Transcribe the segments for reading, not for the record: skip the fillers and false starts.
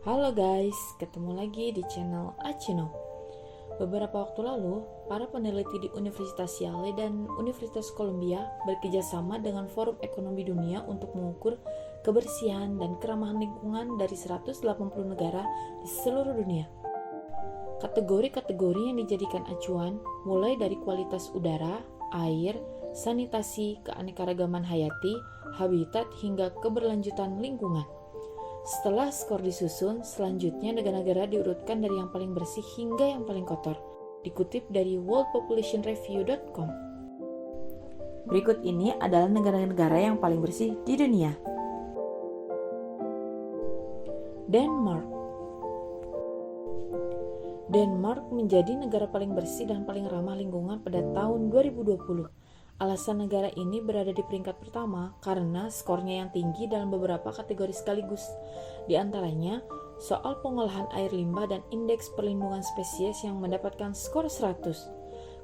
Halo guys, ketemu lagi di channel Acino. Beberapa waktu lalu, para peneliti di Universitas Yale dan Universitas Columbia bekerjasama dengan Forum Ekonomi Dunia untuk mengukur kebersihan dan keramahan lingkungan dari 180 negara di seluruh dunia. Kategori-kategori yang dijadikan acuan mulai dari kualitas udara, air, sanitasi, keanekaragaman hayati, habitat, hingga keberlanjutan lingkungan. Setelah skor disusun, selanjutnya negara-negara diurutkan dari yang paling bersih hingga yang paling kotor. Dikutip dari worldpopulationreview.com. Berikut ini adalah negara-negara yang paling bersih di dunia. Denmark menjadi negara paling bersih dan paling ramah lingkungan pada tahun 2020. Alasan negara ini berada di peringkat pertama karena skornya yang tinggi dalam beberapa kategori sekaligus. Di antaranya, soal pengolahan air limbah dan indeks perlindungan spesies yang mendapatkan skor 100.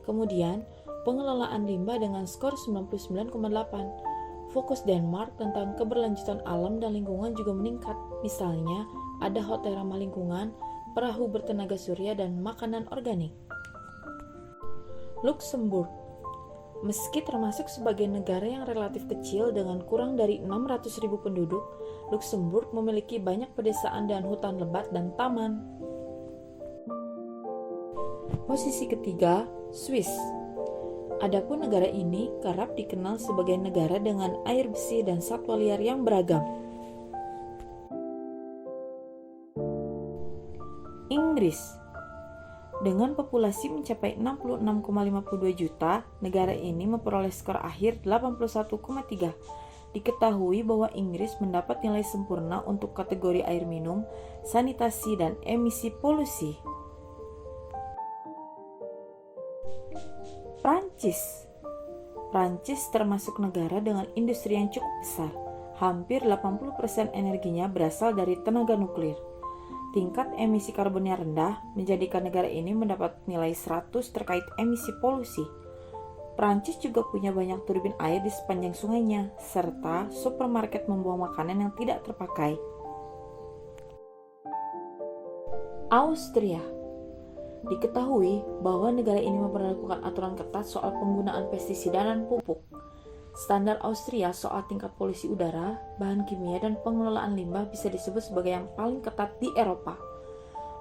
Kemudian, pengelolaan limbah dengan skor 99,8. Fokus Denmark tentang keberlanjutan alam dan lingkungan juga meningkat. Misalnya, ada hotel ramah lingkungan, perahu bertenaga surya, dan makanan organik. Luxembourg. Meski termasuk sebagai negara yang relatif kecil dengan kurang dari 600.000 penduduk, Luxembourg memiliki banyak pedesaan dan hutan lebat dan taman. Posisi ketiga, Swiss. Adapun negara ini kerap dikenal sebagai negara dengan air bersih dan satwa liar yang beragam. Inggris. Dengan populasi mencapai 66,52 juta, negara ini memperoleh skor akhir 81,3. Diketahui bahwa Inggris mendapat nilai sempurna untuk kategori air minum, sanitasi, dan emisi polusi. Prancis termasuk negara dengan industri yang cukup besar. Hampir 80% energinya berasal dari tenaga nuklir. Tingkat emisi karbonnya rendah menjadikan negara ini mendapat nilai 100 terkait emisi polusi. Prancis juga punya banyak turbin air di sepanjang sungainya, serta supermarket membuang makanan yang tidak terpakai. Austria. Diketahui bahwa negara ini memperlakukan aturan ketat soal penggunaan pestisida dan pupuk. Standar Austria soal tingkat polusi udara, bahan kimia, dan pengelolaan limbah bisa disebut sebagai yang paling ketat di Eropa.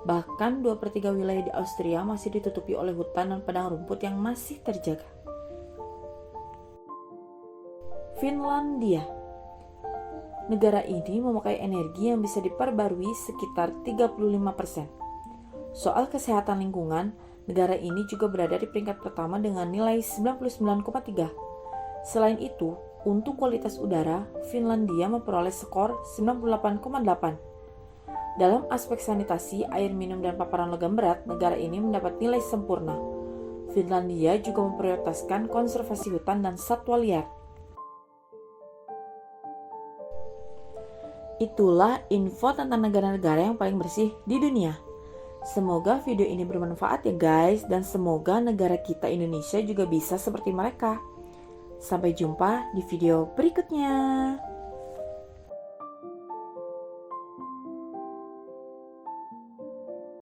Bahkan 2/3 wilayah di Austria masih ditutupi oleh hutan dan padang rumput yang masih terjaga. Finlandia. Negara ini memakai energi yang bisa diperbarui sekitar 35%. Soal kesehatan lingkungan, negara ini juga berada di peringkat pertama dengan nilai 99,3. Selain itu, untuk kualitas udara, Finlandia memperoleh skor 98,8. Dalam aspek sanitasi, air minum, dan paparan logam berat, negara ini mendapat nilai sempurna. Finlandia juga memprioritaskan konservasi hutan dan satwa liar. Itulah info tentang negara-negara yang paling bersih di dunia. Semoga video ini bermanfaat ya guys, dan semoga negara kita Indonesia juga bisa seperti mereka. Sampai jumpa di video berikutnya.